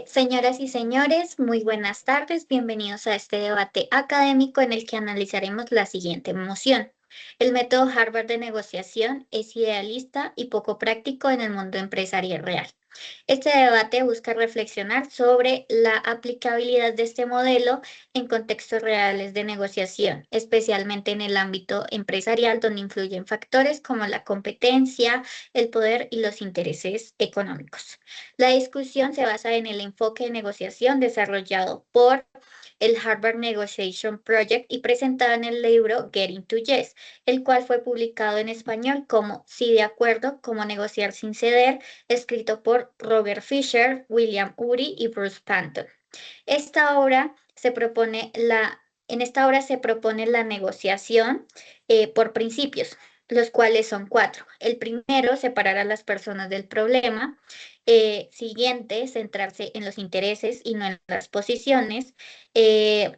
Señoras y señores, muy buenas tardes. Bienvenidos a este debate académico en el que analizaremos la siguiente moción. El método Harvard de negociación es idealista y poco práctico en el mundo empresarial real. Este debate busca reflexionar sobre la aplicabilidad de este modelo en contextos reales de negociación, especialmente en el ámbito empresarial, donde influyen factores como la competencia, el poder y los intereses económicos. La discusión se basa en el enfoque de negociación desarrollado por el Harvard Negotiation Project y presentado en el libro Getting to Yes, el cual fue publicado en español como Sí de acuerdo, cómo negociar sin ceder, escrito por Robert Fisher, William Ury y Bruce Panton. Esta obra se propone en esta obra se propone la negociación por principios, los cuales son cuatro. El primero, separar a las personas del problema. Siguiente, centrarse en los intereses y no en las posiciones. Eh,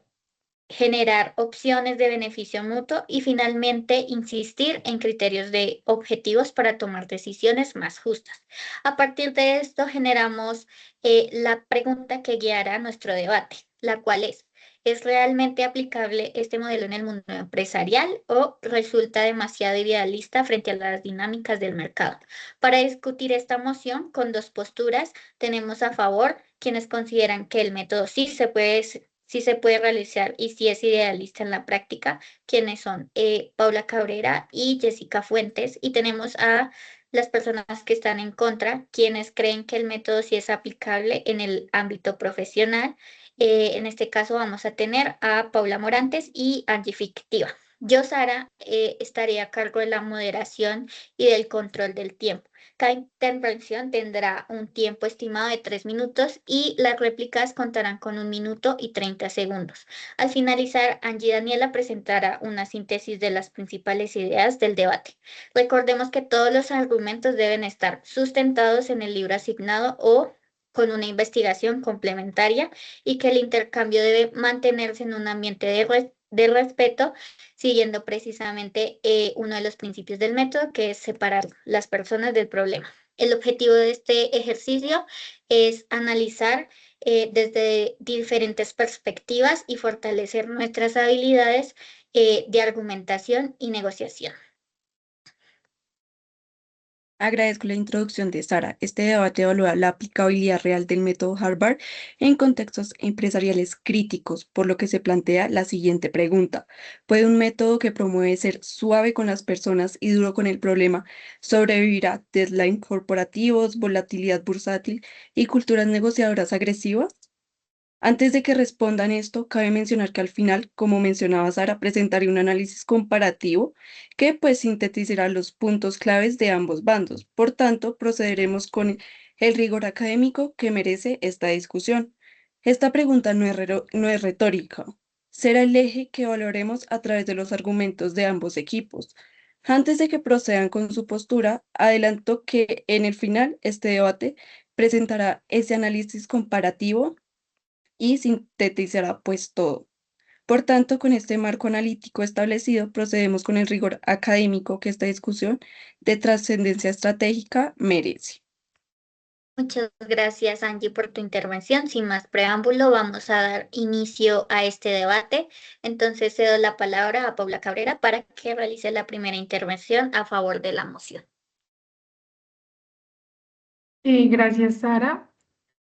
Generar opciones de beneficio mutuo y finalmente insistir en criterios de objetivos para tomar decisiones más justas. A partir de esto generamos la pregunta que guiará nuestro debate, la cual ¿es realmente aplicable este modelo en el mundo empresarial o resulta demasiado idealista frente a las dinámicas del mercado? Para discutir esta moción con dos posturas, tenemos a favor quienes consideran que el método sí se puede realizar y sí es idealista en la práctica, quienes son Paula Cabrera y Jessica Fuentes, y tenemos a las personas que están en contra, quienes creen que el método sí es aplicable en el ámbito profesional. En este caso vamos a tener a Paula Morantes y Angie Fictiva. Yo, Sara, estaré a cargo de la moderación y del control del tiempo. Cada intervención tendrá un tiempo estimado de 3 minutos y las réplicas contarán con 1 minuto y 30 segundos. Al finalizar, Angie Daniela presentará una síntesis de las principales ideas del debate. Recordemos que todos los argumentos deben estar sustentados en el libro asignado o con una investigación complementaria y que el intercambio debe mantenerse en un ambiente de respeto, siguiendo precisamente uno de los principios del método, que es separar las personas del problema. El objetivo de este ejercicio es analizar desde diferentes perspectivas y fortalecer nuestras habilidades de argumentación y negociación. Agradezco la introducción de Sara. Este debate evalúa la aplicabilidad real del método Harvard en contextos empresariales críticos, por lo que se plantea la siguiente pregunta. ¿Puede un método que promueve ser suave con las personas y duro con el problema sobrevivir a deadline corporativos, volatilidad bursátil y culturas negociadoras agresivas? Antes de que respondan esto, cabe mencionar que al final, como mencionaba Sara, presentaré un análisis comparativo que pues sintetizará los puntos claves de ambos bandos. Por tanto, procederemos con el rigor académico que merece esta discusión. Esta pregunta no es retórica, será el eje que valoremos a través de los argumentos de ambos equipos. Antes de que procedan con su postura, adelanto que en el final este debate presentará ese análisis comparativo y sintetizará pues todo. Por tanto, con este marco analítico establecido, procedemos con el rigor académico que esta discusión de trascendencia estratégica merece. Muchas gracias, Angie, por tu intervención. Sin más preámbulo, vamos a dar inicio a este debate. Entonces, cedo la palabra a Paula Cabrera para que realice la primera intervención a favor de la moción. Gracias, Sara.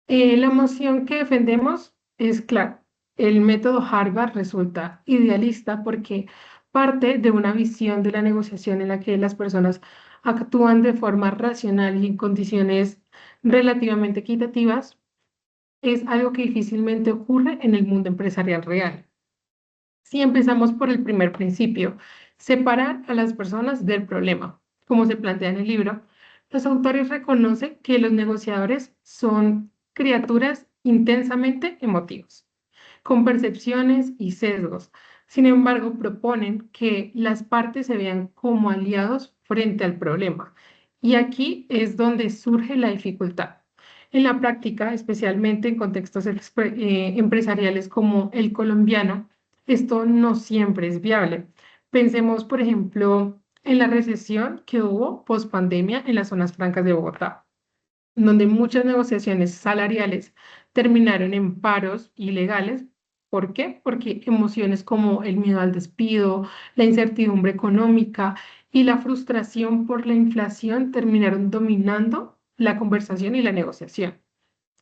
La moción que defendemos es clara. El método Harvard resulta idealista porque parte de una visión de la negociación en la que las personas actúan de forma racional y en condiciones relativamente equitativas. Es algo que difícilmente ocurre en el mundo empresarial real. Si empezamos por el primer principio, separar a las personas del problema, como se plantea en el libro, los autores reconocen que los negociadores son criaturas intensamente emotivas, con percepciones y sesgos. Sin embargo, proponen que las partes se vean como aliados frente al problema. Y aquí es donde surge la dificultad. En la práctica, especialmente en contextos empresariales como el colombiano, esto no siempre es viable. Pensemos, por ejemplo, en la recesión que hubo post pandemia en las zonas francas de Bogotá. donde muchas negociaciones salariales terminaron en paros ilegales. ¿Por qué? Porque emociones como el miedo al despido, la incertidumbre económica y la frustración por la inflación terminaron dominando la conversación y la negociación.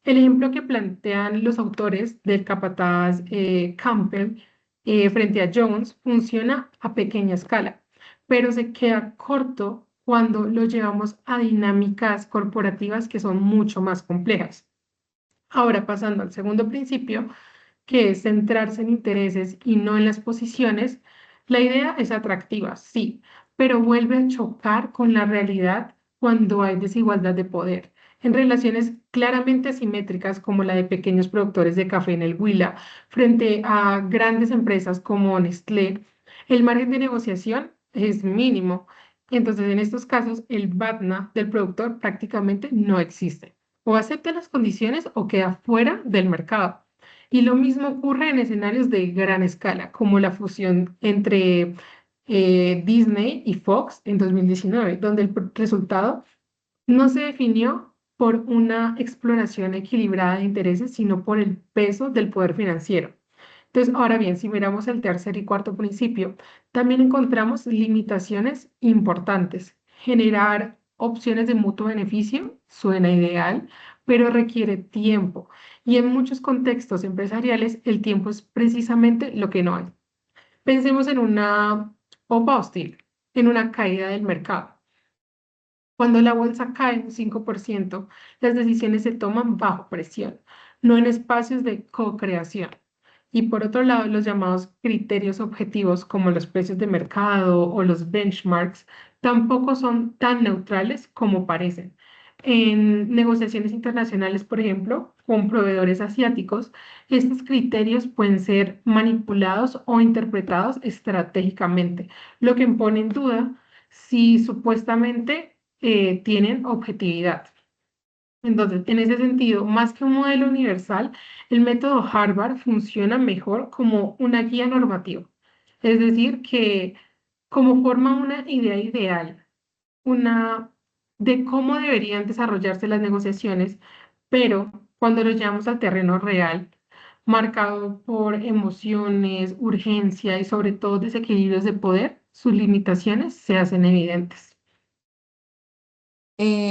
El ejemplo que plantean los autores del capataz Campbell frente a Jones funciona a pequeña escala, pero se queda corto cuando lo llevamos a dinámicas corporativas que son mucho más complejas. Ahora, pasando al segundo principio, que es centrarse en intereses y no en las posiciones, la idea es atractiva, sí, pero vuelve a chocar con la realidad cuando hay desigualdad de poder. En relaciones claramente asimétricas como la de pequeños productores de café en el Huila frente a grandes empresas como Nestlé, el margen de negociación es mínimo. Entonces, en estos casos, el BATNA del productor prácticamente no existe. O acepta las condiciones o queda fuera del mercado. Y lo mismo ocurre en escenarios de gran escala, como la fusión entre Disney y Fox en 2019, donde el resultado no se definió por una exploración equilibrada de intereses, sino por el peso del poder financiero. Entonces, ahora bien, si miramos el tercer y cuarto principio, también encontramos limitaciones importantes. Generar opciones de mutuo beneficio suena ideal, pero requiere tiempo. Y en muchos contextos empresariales, el tiempo es precisamente lo que no hay. Pensemos en una OPA hostil, en una caída del mercado. Cuando la bolsa cae un 5%, las decisiones se toman bajo presión, no en espacios de co-creación. Y por otro lado, los llamados criterios objetivos como los precios de mercado o los benchmarks tampoco son tan neutrales como parecen. En negociaciones internacionales, por ejemplo, con proveedores asiáticos, estos criterios pueden ser manipulados o interpretados estratégicamente, lo que pone en duda si supuestamente tienen objetividad. Entonces, en ese sentido, más que un modelo universal, el método Harvard funciona mejor como una guía normativa. Es decir, que como forma una idea ideal, una de cómo deberían desarrollarse las negociaciones, pero cuando lo llevamos al terreno real, marcado por emociones, urgencia y sobre todo desequilibrios de poder, sus limitaciones se hacen evidentes.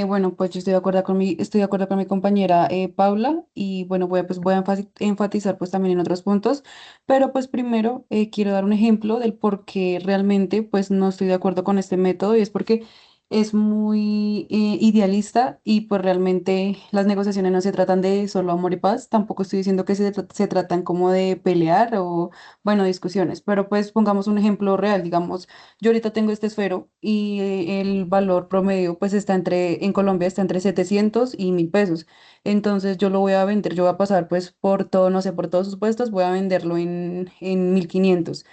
Bueno, pues yo estoy de acuerdo con mi compañera Paula y bueno, voy a enfatizar pues también en otros puntos, pero pues primero quiero dar un ejemplo del por qué realmente pues no estoy de acuerdo con este método y es porque es muy idealista y pues realmente las negociaciones no se tratan de solo amor y paz, tampoco estoy diciendo que se tratan como de pelear o bueno, discusiones, pero pues pongamos un ejemplo real, digamos. Yo ahorita tengo este esfero y el valor promedio pues en Colombia está entre 700 y 1000 pesos. Entonces yo lo voy a vender, yo voy a pasar pues por todo, no sé, por todos sus puestos, voy a venderlo en 1500.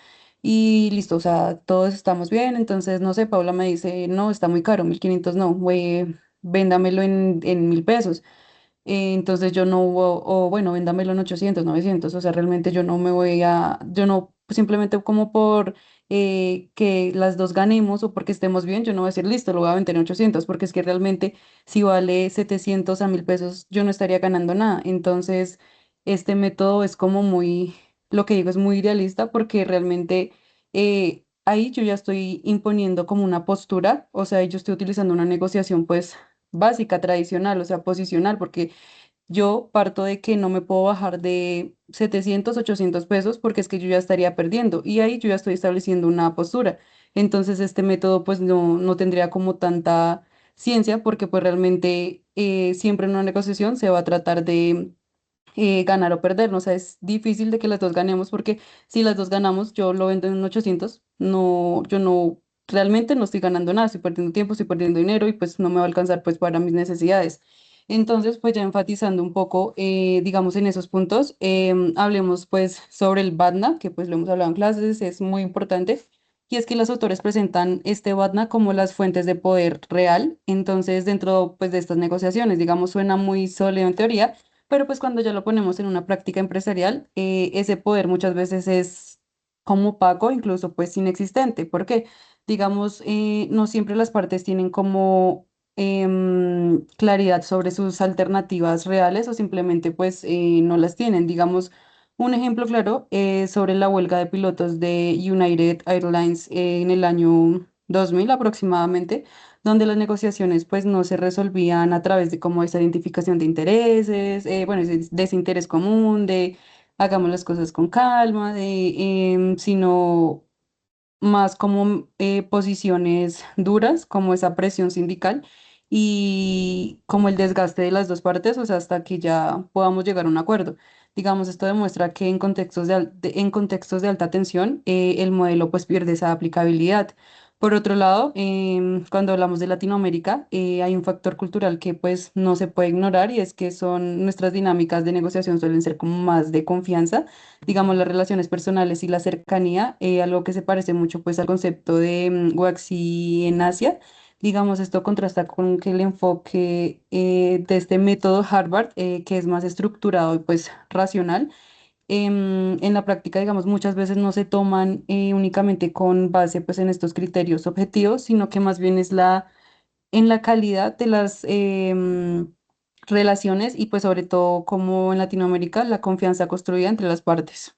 Y listo, o sea, todos estamos bien. Entonces, no sé, Paula me dice, no, está muy caro, 1500 no, güey, véndamelo en 1000 pesos. Entonces yo no, o bueno, véndamelo en 800 900 o sea, realmente yo no, simplemente como por que las dos ganemos o porque estemos bien, yo no voy a decir, listo, lo voy a vender en 800 porque es que realmente si vale 700 a 1000 pesos, yo no estaría ganando nada. Entonces, este método es como muy, lo que digo es muy idealista porque realmente ahí yo ya estoy imponiendo como una postura, o sea, yo estoy utilizando una negociación pues básica, tradicional, o sea, posicional, porque yo parto de que no me puedo bajar de 700 800 pesos porque es que yo ya estaría perdiendo y ahí yo ya estoy estableciendo una postura. Entonces este método pues no tendría como tanta ciencia porque pues realmente siempre en una negociación se va a tratar de ganar o perder, ¿no? O sea, es difícil de que las dos ganemos porque si las dos ganamos, yo lo vendo en 800, no, yo no, realmente no estoy ganando nada, estoy perdiendo tiempo, estoy perdiendo dinero y pues no me va a alcanzar pues para mis necesidades. Entonces, pues ya enfatizando un poco, digamos, en esos puntos, hablemos pues sobre el BATNA, que pues lo hemos hablado en clases, es muy importante. Y es que los autores presentan este BATNA como las fuentes de poder real. Entonces, dentro pues de estas negociaciones, digamos, suena muy sólido en teoría, pero pues cuando ya lo ponemos en una práctica empresarial, ese poder muchas veces es como opaco, incluso pues inexistente. ¿Por qué? Digamos, no siempre las partes tienen como claridad sobre sus alternativas reales o simplemente pues no las tienen. Digamos, un ejemplo claro sobre la huelga de pilotos de United Airlines en el año 2000 aproximadamente, donde las negociaciones pues no se resolvían a través de como esa identificación de intereses, bueno, de ese interés común, de hagamos las cosas con calma, sino más como posiciones duras, como esa presión sindical y como el desgaste de las dos partes, o sea, hasta que ya podamos llegar a un acuerdo. Digamos, esto demuestra que en contextos en contextos de alta tensión, el modelo pues pierde esa aplicabilidad. Por otro lado, cuando hablamos de Latinoamérica, hay un factor cultural que pues no se puede ignorar y es que son nuestras dinámicas de negociación suelen ser como más de confianza, digamos, las relaciones personales y la cercanía, algo que se parece mucho pues al concepto de Waxy en Asia. Digamos, esto contrasta con que el enfoque de este método Harvard, que es más estructurado y pues racional, en la práctica, digamos, muchas veces no se toman únicamente con base pues en estos criterios objetivos, sino que más bien es en la calidad de las relaciones y pues sobre todo como en Latinoamérica, la confianza construida entre las partes.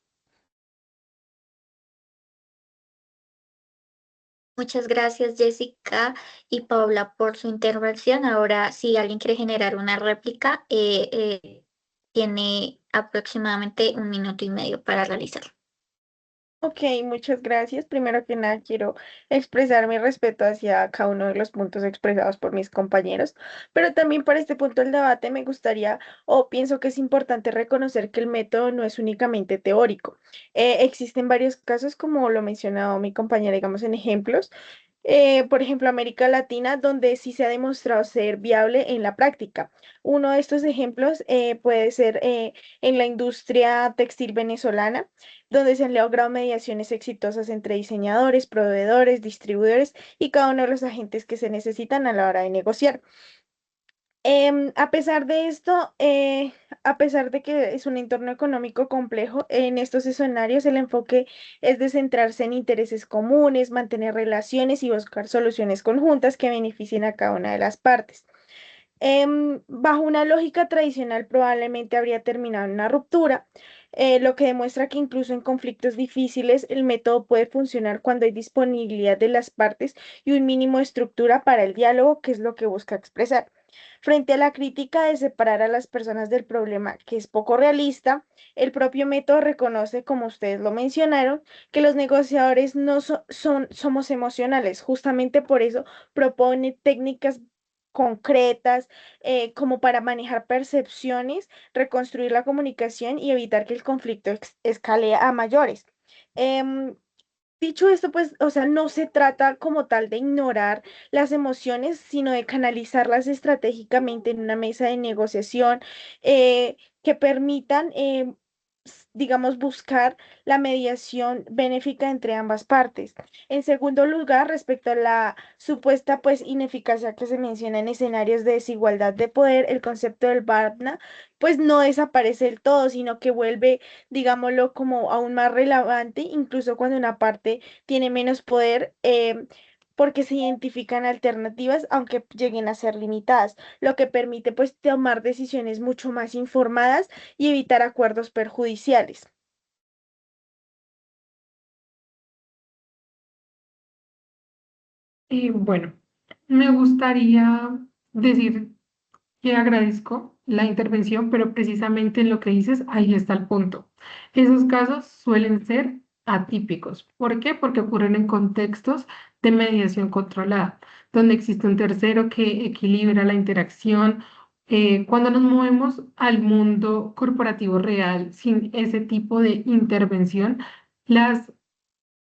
Muchas gracias, Jessica y Paula, por su intervención. Ahora, si alguien quiere generar una réplica, tiene aproximadamente 1 minuto y medio para realizarlo. Ok, muchas gracias. Primero que nada, quiero expresar mi respeto hacia cada uno de los puntos expresados por mis compañeros, pero también para este punto del debate me gustaría o pienso que es importante reconocer que el método no es únicamente teórico. Existen varios casos, como lo mencionado mi compañera, digamos en ejemplos, por ejemplo, América Latina, donde sí se ha demostrado ser viable en la práctica. Uno de estos ejemplos puede ser en la industria textil venezolana, donde se han logrado mediaciones exitosas entre diseñadores, proveedores, distribuidores y cada uno de los agentes que se necesitan a la hora de negociar. A pesar de esto, a pesar de que es un entorno económico complejo, en estos escenarios el enfoque es de centrarse en intereses comunes, mantener relaciones y buscar soluciones conjuntas que beneficien a cada una de las partes. Bajo una lógica tradicional probablemente habría terminado en una ruptura, lo que demuestra que incluso en conflictos difíciles el método puede funcionar cuando hay disponibilidad de las partes y un mínimo de estructura para el diálogo, que es lo que busca expresar. Frente a la crítica de separar a las personas del problema, que es poco realista, el propio método reconoce, como ustedes lo mencionaron, que los negociadores no somos emocionales. Justamente por eso propone técnicas concretas como para manejar percepciones, reconstruir la comunicación y evitar que el conflicto escale a mayores. Em, Dicho esto, pues, o sea, no se trata como tal de ignorar las emociones, sino de canalizarlas estratégicamente en una mesa de negociación que permitan, digamos, buscar la mediación benéfica entre ambas partes. En segundo lugar, respecto a la supuesta, pues, ineficacia que se menciona en escenarios de desigualdad de poder, el concepto del BATNA, pues, no desaparece del todo, sino que vuelve, digámoslo, como aún más relevante, incluso cuando una parte tiene menos poder, porque se identifican alternativas, aunque lleguen a ser limitadas, lo que permite pues tomar decisiones mucho más informadas y evitar acuerdos perjudiciales. Y bueno, me gustaría decir que agradezco la intervención, pero precisamente en lo que dices, ahí está el punto. Esos casos suelen ser atípicos. ¿Por qué? Porque ocurren en contextos de mediación controlada, donde existe un tercero que equilibra la interacción. Cuando nos movemos al mundo corporativo real sin ese tipo de intervención, las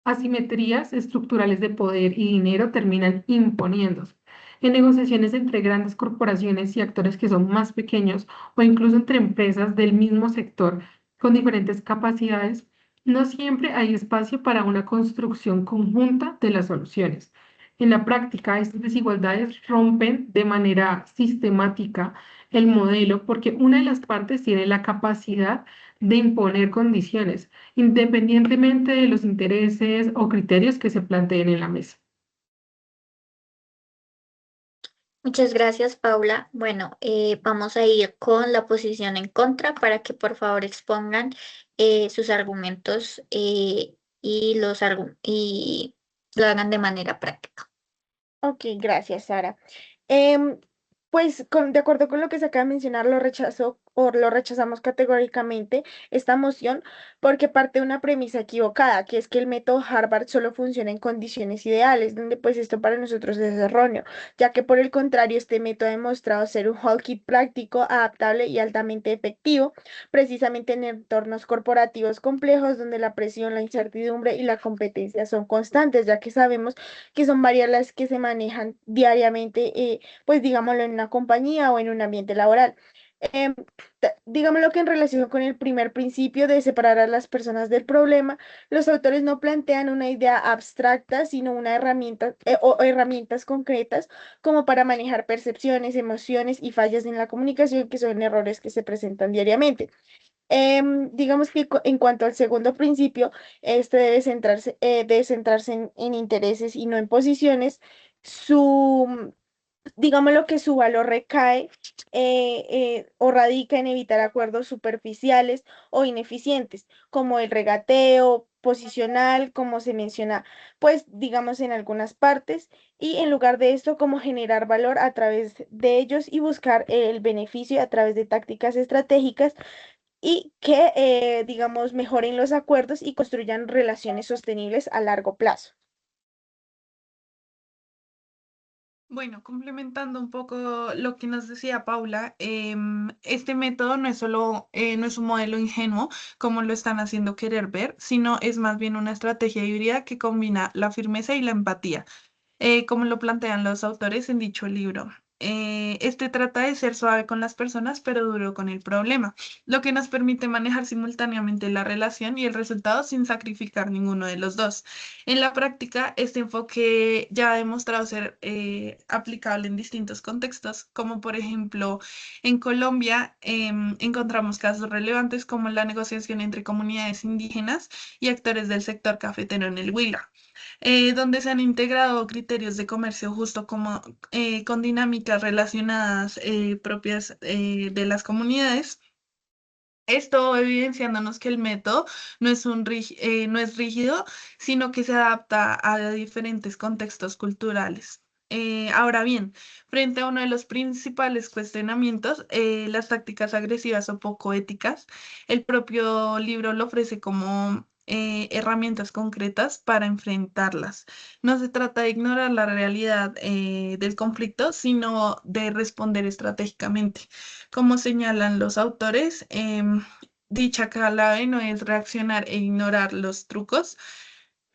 asimetrías estructurales de poder y dinero terminan imponiéndose. En negociaciones entre grandes corporaciones y actores que son más pequeños o incluso entre empresas del mismo sector con diferentes capacidades, no siempre hay espacio para una construcción conjunta de las soluciones. En la práctica, estas desigualdades rompen de manera sistemática el modelo porque una de las partes tiene la capacidad de imponer condiciones independientemente de los intereses o criterios que se planteen en la mesa. Muchas gracias, Paula. Bueno, vamos a ir con la posición en contra para que por favor expongan sus argumentos y lo hagan de manera práctica. Ok, gracias, Sara. Em, pues de acuerdo con lo que se acaba de mencionar, lo rechazo o lo rechazamos categóricamente esta moción porque parte de una premisa equivocada, que es que el método Harvard solo funciona en condiciones ideales, donde pues esto para nosotros es erróneo, ya que por el contrario, este método ha demostrado ser un hotkey práctico, adaptable y altamente efectivo, precisamente en entornos corporativos complejos donde la presión, la incertidumbre y la competencia son constantes, ya que sabemos que son varias las que se manejan diariamente, pues digámoslo, en una compañía o en un ambiente laboral. Em, Digámoslo que en relación con el primer principio de separar a las personas del problema, los autores no plantean una idea abstracta, sino una herramienta o herramientas concretas como para manejar percepciones, emociones y fallas en la comunicación, que son errores que se presentan diariamente. Digamos que en cuanto al segundo principio, este debe centrarse en intereses y no en posiciones. Digamos lo que su valor recae o radica en evitar acuerdos superficiales o ineficientes, como el regateo posicional, como se menciona, pues digamos en algunas partes, y en lugar de esto, como generar valor a través de ellos y buscar el beneficio a través de tácticas estratégicas y que, digamos, mejoren los acuerdos y construyan relaciones sostenibles a largo plazo. Bueno, complementando un poco lo que nos decía Paula, este método no es solo, no es un modelo ingenuo como lo están haciendo querer ver, sino es más bien una estrategia híbrida que combina la firmeza y la empatía, como lo plantean los autores en dicho libro. Este trata de ser suave con las personas, pero duro con el problema, lo que nos permite manejar simultáneamente la relación y el resultado sin sacrificar ninguno de los dos. En la práctica, este enfoque ya ha demostrado ser aplicable en distintos contextos, como por ejemplo en Colombia encontramos casos relevantes como la negociación entre comunidades indígenas y actores del sector cafetero en el Huila, donde se han integrado criterios de comercio justo como con dinámicas relacionadas propias de las comunidades. Esto evidenciándonos que el método no es rígido, sino que se adapta a diferentes contextos culturales. Ahora bien, frente a uno de los principales cuestionamientos, las tácticas agresivas o poco éticas, el propio libro lo ofrece como herramientas concretas para enfrentarlas. No se trata de ignorar la realidad del conflicto, sino de responder estratégicamente. Como señalan los autores, dicha clave no es reaccionar e ignorar los trucos,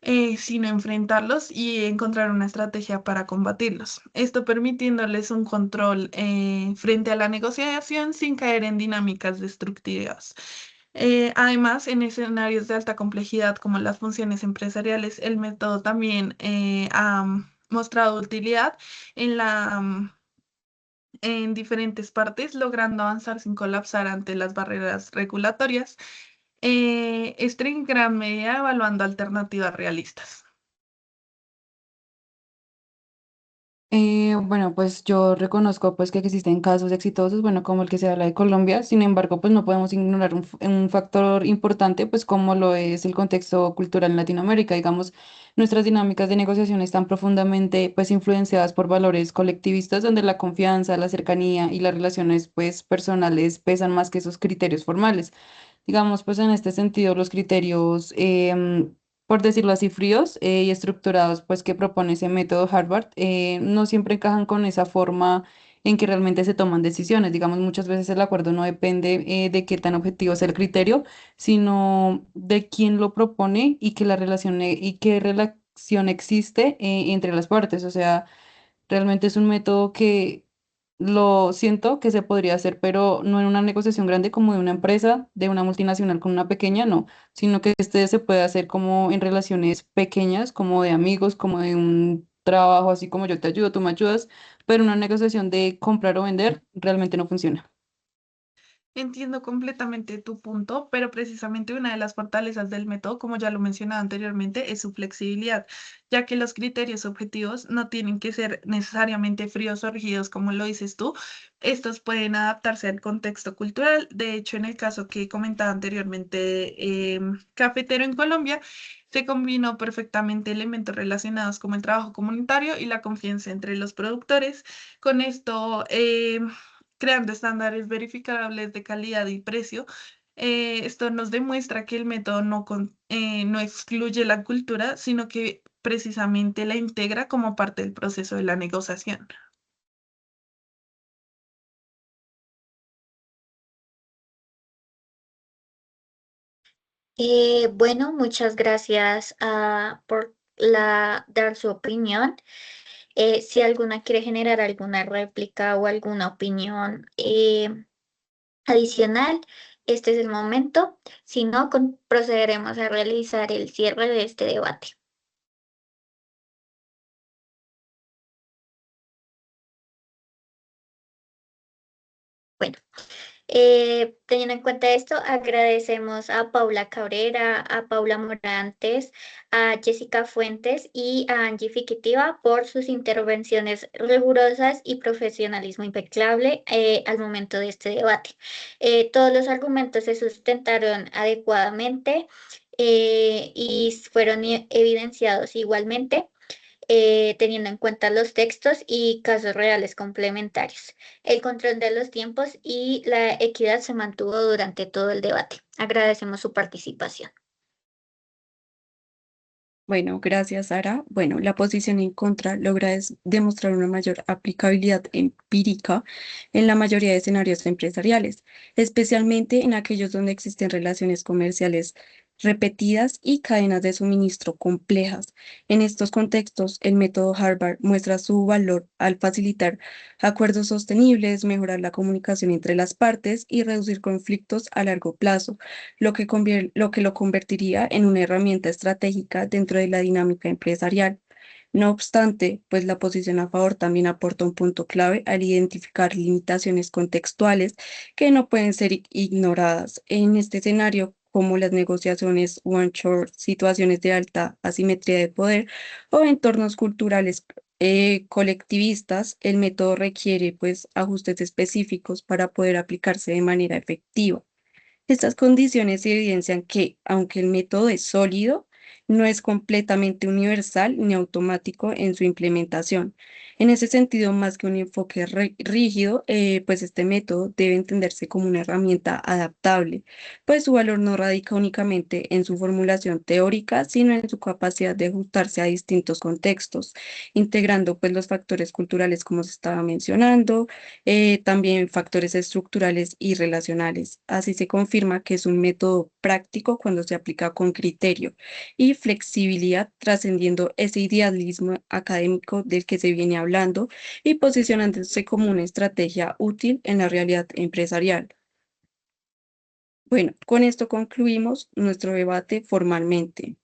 sino enfrentarlos y encontrar una estrategia para combatirlos. Esto permitiéndoles un control frente a la negociación sin caer en dinámicas destructivas. Además, en escenarios de alta complejidad como las funciones empresariales, el método también ha mostrado utilidad en en diferentes partes, logrando avanzar sin colapsar ante las barreras regulatorias, esto en gran medida evaluando alternativas realistas. Bueno, pues yo reconozco pues que existen casos exitosos, bueno, como el que se habla de Colombia. Sin embargo, pues no podemos ignorar un factor importante, pues como lo es el contexto cultural en Latinoamérica. Digamos, nuestras dinámicas de negociación están profundamente pues influenciadas por valores colectivistas donde la confianza, la cercanía y las relaciones pues personales pesan más que esos criterios formales. Digamos, pues en este sentido, los criterios, por decirlo así, fríos y estructurados, pues que propone ese método Harvard, no siempre encajan con esa forma en que realmente se toman decisiones. Digamos, muchas veces el acuerdo no depende de qué tan objetivo es el criterio, sino de quién lo propone y que la relación y qué relación existe entre las partes. O sea, realmente es un método que lo siento que se podría hacer, pero no en una negociación grande como de una empresa, de una multinacional con una pequeña, no, sino que este se puede hacer como en relaciones pequeñas, como de amigos, como de un trabajo, así como yo te ayudo, tú me ayudas, pero una negociación de comprar o vender realmente no funciona. Entiendo completamente tu punto, pero precisamente una de las fortalezas del método, como ya lo mencionaba anteriormente, es su flexibilidad, ya que los criterios objetivos no tienen que ser necesariamente fríos o rígidos, como lo dices tú. Estos pueden adaptarse al contexto cultural. De hecho, en el caso que comentaba anteriormente, cafetero en Colombia, se combinó perfectamente elementos relacionados como el trabajo comunitario y la confianza entre los productores. Con esto, creando estándares verificables de calidad y precio. Esto nos demuestra que el método no excluye la cultura, sino que precisamente la integra como parte del proceso de la negociación. Bueno, muchas gracias por dar su opinión. Si alguna quiere generar alguna réplica o alguna opinión adicional, este es el momento. Si no, procederemos a realizar el cierre de este debate. Bueno. Teniendo en cuenta esto, agradecemos a Paula Cabrera, a Paula Morantes, a Jessica Fuentes y a Angie Fiquitiva por sus intervenciones rigurosas y profesionalismo impecable al momento de este debate. Todos los argumentos se sustentaron adecuadamente y fueron evidenciados igualmente teniendo en cuenta los textos y casos reales complementarios. El control de los tiempos y la equidad se mantuvo durante todo el debate. Agradecemos su participación. Bueno, gracias, Sara. Bueno, la posición en contra logra demostrar una mayor aplicabilidad empírica en la mayoría de escenarios empresariales, especialmente en aquellos donde existen relaciones comerciales repetidas y cadenas de suministro complejas. En estos contextos, el método Harvard muestra su valor al facilitar acuerdos sostenibles, mejorar la comunicación entre las partes y reducir conflictos a largo plazo, lo que lo convertiría en una herramienta estratégica dentro de la dinámica empresarial. No obstante, pues la posición a favor también aporta un punto clave al identificar limitaciones contextuales que no pueden ser ignoradas. En este escenario, como las negociaciones one-shore, situaciones de alta asimetría de poder o entornos culturales colectivistas, el método requiere pues ajustes específicos para poder aplicarse de manera efectiva. Estas condiciones evidencian que, aunque el método es sólido, no es completamente universal ni automático en su implementación. En ese sentido, más que un enfoque rígido, pues este método debe entenderse como una herramienta adaptable, pues su valor no radica únicamente en su formulación teórica, sino en su capacidad de ajustarse a distintos contextos, integrando pues los factores culturales como se estaba mencionando, también factores estructurales y relacionales. Así se confirma que es un método práctico cuando se aplica con criterio y flexibilidad, trascendiendo ese idealismo académico del que se viene hablando y posicionándose como una estrategia útil en la realidad empresarial. Bueno, con esto concluimos nuestro debate formalmente.